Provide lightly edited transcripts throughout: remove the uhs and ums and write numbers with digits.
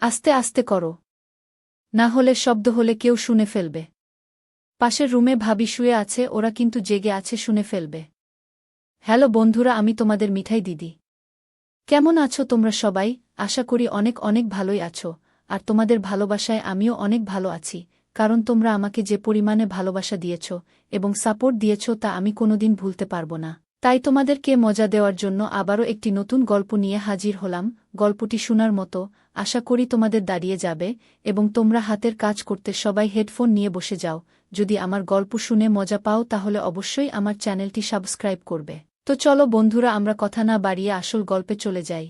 আস্তে আস্তে করো, না হলে শব্দ হলে কেউ শুনে ফেলবে। পাশের রুমে ভাবি শুয়ে আছে, ওরা কিন্তু জেগে আছে, শুনে ফেলবে। হ্যালো বন্ধুরা, আমি তোমাদের মিঠাই দিদি। কেমন আছো তোমরা সবাই? আশা করি অনেক অনেক ভালোই আছো। আর তোমাদের ভালোবাসায় আমিও অনেক ভালো আছি, কারণ তোমরা আমাকে যে পরিমাণে ভালোবাসা দিয়েছ এবং সাপোর্ট দিয়েছ তা আমি কোনোদিন ভুলতে পারবো না। তাই তোমাদেরকে মজা দেওয়ার জন্য আবারও একটি নতুন গল্প নিয়ে হাজির হলাম। গল্পটি শোনার মতো, আশা করি তোমাদের দাঁড়িয়ে যাবে এবং তোমরা হাতের কাজ করতে সবাই হেডফোন নিয়ে বসে যাও। যদি আমার গল্প শুনে মজা পাও তাহলে অবশ্যই আমার চ্যানেলটি সাবস্ক্রাইব করবে। তো চলো বন্ধুরা, আমরা কথা না বাড়িয়ে আসল গল্পে চলে যাই।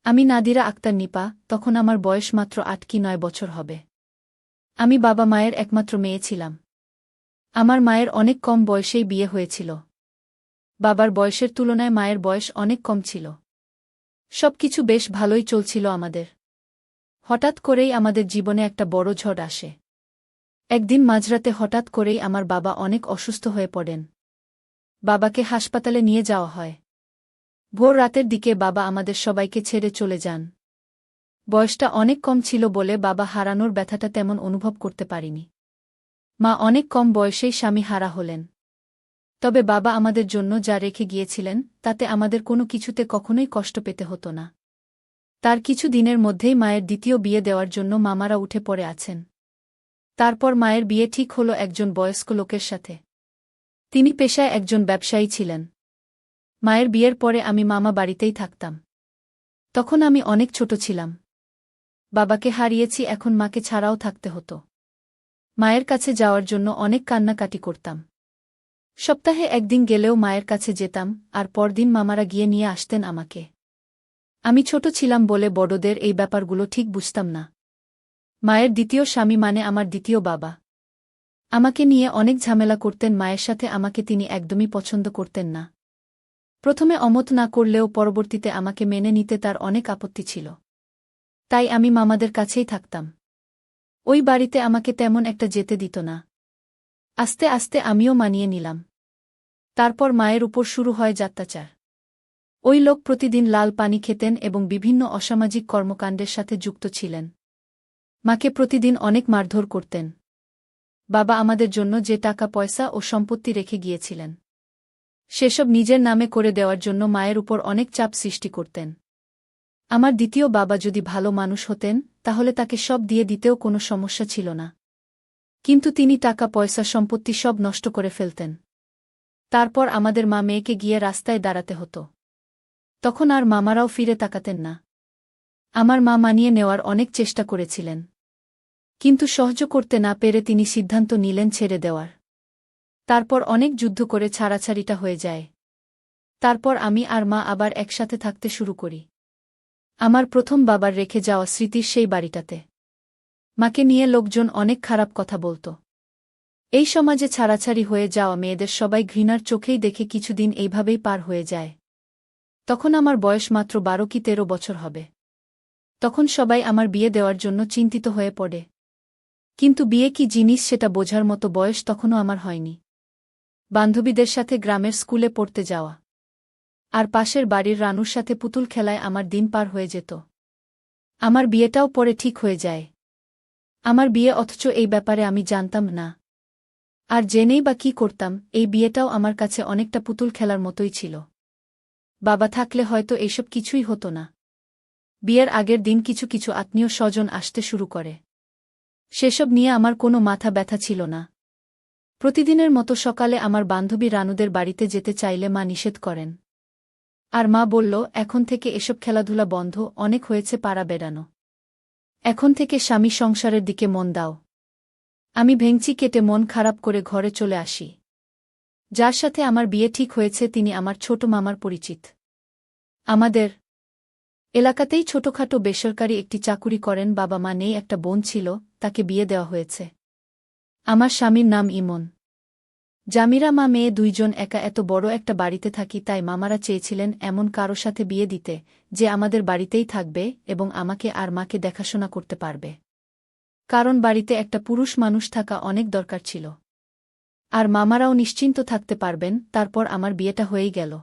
আমি নাদিরা আক্তার নিপা, তখন আমার বয়স মাত্র ৮ কি ৯ বছর হবে। আমি বাবা মায়ের একমাত্র মেয়ে ছিলাম। আমার মায়ের অনেক কম বয়সেই বিয়ে হয়েছিল। বাবার বয়সের তুলনায় মায়ের বয়স অনেক কম ছিল। সবকিছু বেশ ভালোই চলছিল আমাদের। হঠাৎ করেই আমাদের জীবনে একটা বড় ঝড় আসে। একদিন মাঝরাতে হঠাৎ করেই আমার বাবা অনেক অসুস্থ হয়ে পড়েন। বাবাকে হাসপাতালে নিয়ে যাওয়া হয়। ভোর রাতের দিকে বাবা আমাদের সবাইকে ছেড়ে চলে যান। বয়সটা অনেক কম ছিল বলে বাবা হারানোর ব্যথাটা তেমন অনুভব করতে পারিনি। মা অনেক কম বয়সেই স্বামী হারা হলেন। তবে বাবা আমাদের জন্য যা রেখে গিয়েছিলেন তাতে আমাদের কোনো কিছুতে কখনোই কষ্ট পেতে হতো না। তার কিছু দিনের মধ্যেই মায়ের দ্বিতীয় বিয়ে দেওয়ার জন্য মামারা উঠে পড়ে আছেন। তারপর মায়ের বিয়ে ঠিক হল একজন বয়স্ক লোকের সাথে। তিনি পেশায় একজন ব্যবসায়ী ছিলেন। মায়ের বিয়ের পরে আমি মামা বাড়িতেই থাকতাম। তখন আমি অনেক ছোট ছিলাম। বাবাকে হারিয়েছি, এখন মাকে ছাড়াও থাকতে হতো। মায়ের কাছে যাওয়ার জন্য অনেক কান্নাকাটি করতাম। সপ্তাহে একদিন গেলেও মায়ের কাছে যেতাম, আর পরদিন মামারা গিয়ে নিয়ে আসতেন আমাকে। আমি ছোট ছিলাম বলে বড়দের এই ব্যাপারগুলো ঠিক বুঝতাম না। মায়ের দ্বিতীয় স্বামী মানে আমার দ্বিতীয় বাবা আমাকে নিয়ে অনেক ঝামেলা করতেন। মায়ের সাথে আমাকে তিনি একদমই পছন্দ করতেন না। প্রথমে অমত না করলেও পরবর্তীতে আমাকে মেনে নিতে তার অনেক আপত্তি ছিল। তাই আমি মামাদের কাছেই থাকতাম। ওই বাড়িতে আমাকে তেমন একটা যেতে দিত না। আস্তে আস্তে আমিও মানিয়ে নিলাম। তারপর মায়ের উপর শুরু হয় অত্যাচার। ওই লোক প্রতিদিন লাল পানি খেতেন এবং বিভিন্ন অসামাজিক কর্মকাণ্ডের সাথে যুক্ত ছিলেন। মাকে প্রতিদিন অনেক মারধর করতেন। বাবা আমাদের জন্য যে টাকা পয়সা ও সম্পত্তি রেখে গিয়েছিলেন সেসব নিজের নামে করে দেওয়ার জন্য মায়ের উপর অনেক চাপ সৃষ্টি করতেন। আমার দ্বিতীয় বাবা যদি ভালো মানুষ হতেন তাহলে তাকে সব দিয়ে দিতেও কোনো সমস্যা ছিল না। কিন্তু তিনি টাকা পয়সা সম্পত্তি সব নষ্ট করে ফেলতেন। তারপর আমাদের মা মেয়েকে গিয়ে রাস্তায় দাঁড়াতে হতো। তখন আর মামারাও ফিরে তাকাতেন না। আমার মা মানিয়ে নেওয়ার অনেক চেষ্টা করেছিলেন, কিন্তু সহ্য করতে না পেরে তিনি সিদ্ধান্ত নিলেন ছেড়ে দেওয়ার। তারপর অনেক যুদ্ধ করে ছাড়াছাড়িটা হয়ে যায়। তারপর আমি আর মা আবার একসাথে থাকতে শুরু করি। আমার প্রথম বাবার রেখে যাওয়া স্মৃতির সেই বাড়িটাতে মাকে নিয়ে লোকজন অনেক খারাপ কথা বলত। এই সমাজে ছাড়াছাড়ি হয়ে যাওয়া মেয়েদের সবাই ঘৃণার চোখেই দেখে কিছুদিন এইভাবেই পার হয়ে যায়। তখন আমার বয়স মাত্র 12 কি 13 বছর হবে। তখন সবাই আমার বিয়ে দেওয়ার জন্য চিন্তিত হয়ে পড়ে। কিন্তু বিয়ে কি জিনিস সেটা বোঝার মতো বয়স তখনও আমার হয়নি। বান্ধবীদের সাথে গ্রামের স্কুলে পড়তে যাওয়া আর পাশের বাড়ির রানুর সাথে পুতুল খেলায় আমার দিন পার হয়ে যেত। আমার বিয়েটাও পরে ঠিক হয়ে যায়। আমার বিয়ে, অথচ এই ব্যাপারে আমি জানতাম না। আর জেনেই বা কী করতাম, এই বিয়েটাও আমার কাছে অনেকটা পুতুল খেলার মতোই ছিল। বাবা থাকলে হয়তো এইসব কিছুই হতো না। বিয়ের আগের দিন কিছু কিছু আত্মীয় স্বজন আসতে শুরু করে। সেসব নিয়ে আমার কোনো মাথা ব্যথা ছিল না। প্রতিদিনের মতো সকালে আমার বান্ধবী রানুদের বাড়িতে যেতে চাইলে মা নিষেধ করেন। আর মা বলল, এখন থেকে এসব খেলাধুলা বন্ধ, অনেক হয়েছে পাড়া বেড়ানো। এখন থেকে স্বামী সংসারের দিকে মন দাও। আমি ভেঙচি কেটে মন খারাপ করে ঘরে চলে আসি। যার সাথে আমার বিয়ে ঠিক হয়েছে তিনি আমার ছোট মামার পরিচিত। আমাদের এলাকাতেই ছোটখাটো বেসরকারি একটি চাকুরি করেন। বাবা মা নেই, একটা বোন ছিল, তাকে বিয়ে দেওয়া হয়েছে। আমার স্বামীর নাম ইমন। জামিরা মা মেয়ে দুইজন একা এত বড় একটা বাড়িতে থাকি, তাই মামারা চেয়েছিলেন এমন কারো সাথে বিয়ে দিতে যে আমাদের বাড়িতেই থাকবে এবং আমাকে আর মাকে দেখাশোনা করতে পারবে। কারণ বাড়িতে একটা পুরুষ মানুষ থাকা অনেক দরকার ছিল। আর মামারাও নিশ্চিন্ত থাকতে পারবেন। তারপর আমার বিয়েটা হয়েই গেল।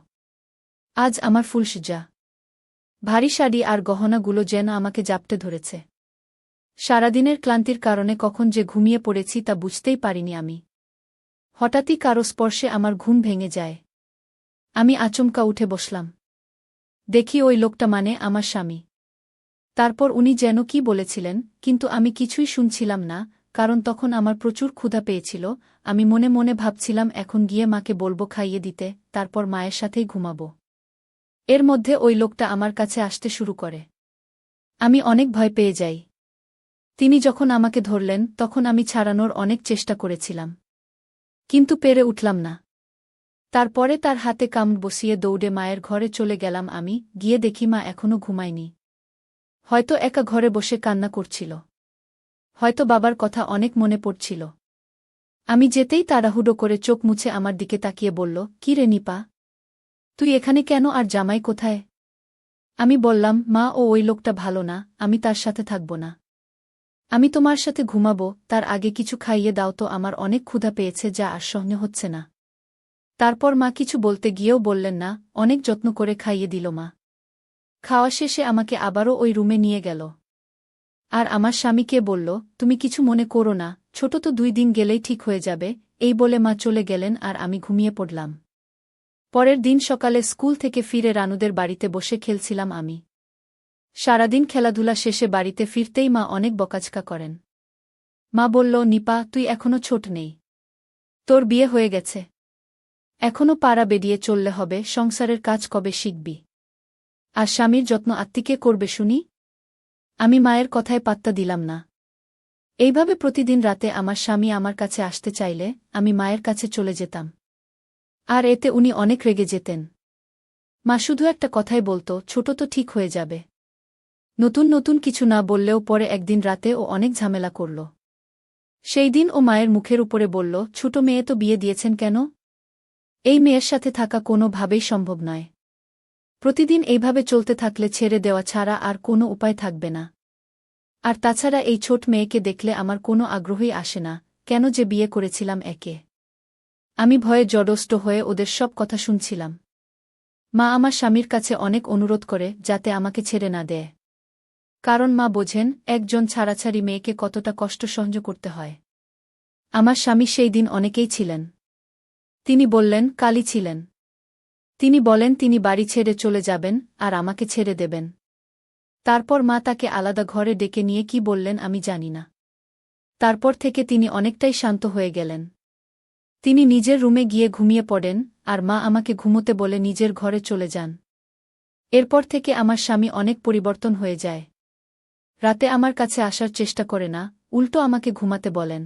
আজ আমার ফুলসজ্জা। ভারী শাড়ি আর গহনাগুলো যেন আমাকে জাপটে ধরেছে। সারাদিনের ক্লান্তির কারণে কখন যে ঘুমিয়ে পড়েছি তা বুঝতেই পারিনি আমি। হঠাৎই কারো স্পর্শে আমার ঘুম ভেঙে যায়। আমি আচমকা উঠে বসলাম। দেখি ওই লোকটা মানে আমার স্বামী। তারপর উনি যেন কি বলেছিলেন, কিন্তু আমি কিছুই শুনছিলাম না, কারণ তখন আমার প্রচুর ক্ষুধা পেয়েছিল। আমি মনে মনে ভাবছিলাম এখন গিয়ে মাকে বলবো খাইয়ে দিতে, তারপর মায়ের সাথেই ঘুমাবো। এর মধ্যে ওই লোকটা আমার কাছে আসতে শুরু করে। আমি অনেক ভয় পেয়ে যাই। তিনি যখন আমাকে ধরলেন তখন আমি ছাড়ানোর অনেক চেষ্টা করেছিলাম, কিন্তু পেরে উঠলাম না। তারপরে তার হাতে কামড় বসিয়ে দৌড়ে মায়ের ঘরে চলে গেলাম আমি। গিয়ে দেখি মা এখনও ঘুমায়নি। হয়তো একা ঘরে বসে কান্না করছিল, হয়তো বাবার কথা অনেক মনে পড়ছিল। আমি যেতেই তাড়াহুড়ো করে চোখ মুছে আমার দিকে তাকিয়ে বলল, কি রে নিপা, তুই এখানে কেন আর জামাই কোথায়? আমি বললাম, মা ওই লোকটা ভালো না, আমি তার সাথে থাকব না। আমি তোমার সাথে ঘুমাবো, তার আগে কিছু খাইয়ে দাও তো, আমার অনেক ক্ষুধা পেয়েছে যা আর সহ্য হচ্ছে না। তারপর মা কিছু বলতে গিয়েও বললেন না, অনেক যত্ন করে খাইয়ে দিল মা। খাওয়া শেষে আমাকে আবারও ওই রুমে নিয়ে গেল। আর আমার স্বামীকে বলল, তুমি কিছু মনে করো না, ছোট তো 2 দিন গেলেই ঠিক হয়ে যাবে। এই বলে মা চলে গেলেন আর আমি ঘুমিয়ে পড়লাম। পরের দিন সকালে স্কুল থেকে ফিরে রানুদের বাড়িতে বসে খেলছিলাম আমি। সারাদিন খেলাধুলা শেষে বাড়িতে ফিরতেই মা অনেক বকাঝকা করেন। মা বলল, নিপা, তুই এখনো ছোট নেই, তোর বিয়ে হয়ে গেছে, এখনো পাড়া বেরিয়ে চললে হবে, সংসারের কাজ কবে শিখবি? আর স্বামীর যত্ন আত্মিকে করবে শুনি? আমি মায়ের কথায় পাত্তা দিলাম না। এইভাবে প্রতিদিন রাতে আমার স্বামী আমার কাছে আসতে চাইলে আমি মায়ের কাছে চলে যেতাম। আর এতে উনি অনেক রেগে যেতেন। মা শুধু একটা কথাই বলতো, ছোট তো ঠিক হয়ে যাবে। নতুন নতুন কিছু না বললেও পরে একদিন রাতে ও অনেক ঝামেলা করল। সেই দিন ও মায়ের মুখের উপরে বলল, ছোট মেয়ে তো বিয়ে দিয়েছেন কেন? এই মেয়ের সাথে থাকা কোনো ভাবেই সম্ভব নয়। প্রতিদিন এইভাবে চলতে থাকলে ছেড়ে দেওয়া ছাড়া আর কোনো উপায় থাকবে না। আর তাছাড়া এই ছোট মেয়েকে দেখলে আমার কোনো আগ্রহই আসে না, কেন যে বিয়ে করেছিলাম একে। আমি ভয়ে জড়স্ট হয়ে ওদের সব কথা শুনছিলাম। মা আমার স্বামীর কাছে অনেক অনুরোধ করে যাতে আমাকে ছেড়ে না দেয়। কারণ মা বোঝেন একজন ছাড়াছাড়ি মেয়েকে কতটা কষ্ট সহ্য করতে হয়। আমার স্বামী সেই দিন অনেকেই ছিলেন। তিনি বললেন, কালই ছিলেন। তিনি বলেন তিনি বাড়ি ছেড়ে চলে যাবেন আর আমাকে ছেড়ে দেবেন। তারপর মা তাকে আলাদা ঘরে ডেকে নিয়ে কি বললেন আমি জানি না। তারপর থেকে তিনি অনেকটাই শান্ত হয়ে গেলেন। তিনি নিজের রুমে গিয়ে ঘুমিয়ে পড়েন আর মা আমাকে ঘুমোতে বলে নিজের ঘরে চলে যান। এরপর থেকে আমার স্বামী অনেক পরিবর্তন হয়ে যায়। রাতে আমার কাছে আসার চেষ্টা করে না, উল্টো আমাকে ঘুমাতে বলেন।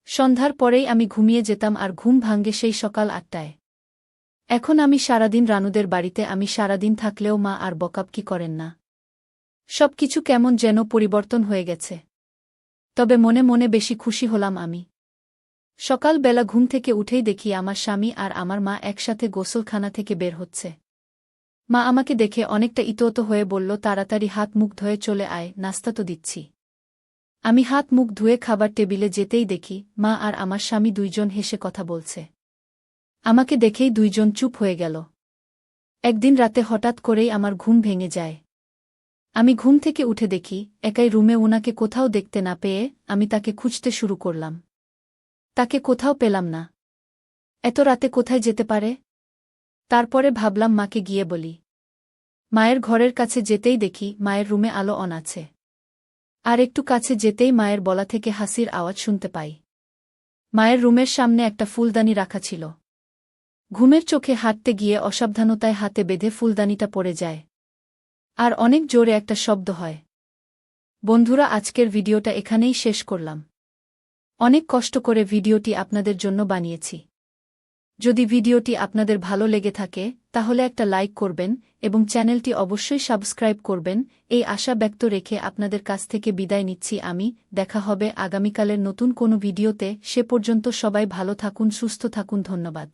সন্ধ্যার পরেই আমি ঘুমিয়ে যেতাম আর ঘুম ভাঙ্গে সেই সকাল 8টায়। এখন আমি সারাদিন রানুদের বাড়িতে, আমি সারাদিন থাকলেও মা আর বকাবকি করেন না। সবকিছু কেমন যেন পরিবর্তন হয়ে গেছে। তবে মনে মনে বেশি খুশি হলাম আমি। সকালবেলা ঘুম থেকে উঠেই দেখি আমার স্বামী আর আমার মা একসাথে গোসলখানা থেকে বের হচ্ছে। মা আমাকে দেখে অনেকটা ইতোত হয়ে বলল, তাড়াতাড়ি হাত মুখ ধুয়ে চলে আয়, নাস্তা তো দিচ্ছি। আমি হাত মুখ ধুয়ে খাবার টেবিলে যেতেই দেখি মা আর আমার স্বামী দুইজন হেসে কথা বলছে। আমাকে দেখেই দুইজন চুপ হয়ে গেল। একদিন রাতে হঠাৎ করেই আমার ঘুম ভেঙে যায়। আমি ঘুম থেকে উঠে দেখি একাই রুমে, উনাকে কোথাও দেখতে না পেয়ে আমি তাকে খুঁজতে শুরু করলাম। তাকে কোথাও পেলাম না। এত রাতে কোথায় যেতে পারে? তারপরে ভাবলাম মাকে গিয়ে বলি। মায়ের ঘরের কাছে যেতেই দেখি মায়ের রুমে আলো অন আছে। আর একটু কাছে যেতেই মায়ের বলা থেকে হাসির আওয়াজ শুনতে পাই। মায়ের রুমের সামনে একটা ফুলদানি রাখা ছিল। ঘুমের চোখে হাঁটতে গিয়ে অসাবধানতায় হাতে বেঁধে ফুলদানিটা পড়ে যায়। আর অনেক জোরে একটা শব্দ হয়। বন্ধুরা, আজকের ভিডিওটা এখানেই শেষ করলাম। অনেক কষ্ট করে ভিডিওটি আপনাদের জন্য বানিয়েছি। যদি ভিডিওটি আপনাদের ভালো লেগে থাকে তাহলে একটা লাইক করবেন এবং চ্যানেলটি অবশ্যই সাবস্ক্রাইব করবেন, এই আশা ব্যক্ত রেখে আপনাদের কাছ থেকে বিদায় নিচ্ছি আমি। দেখা হবে আগামীকালের নতুন কোনো ভিডিওতে। সে পর্যন্ত সবাই ভালো থাকুন, সুস্থ থাকুন। ধন্যবাদ।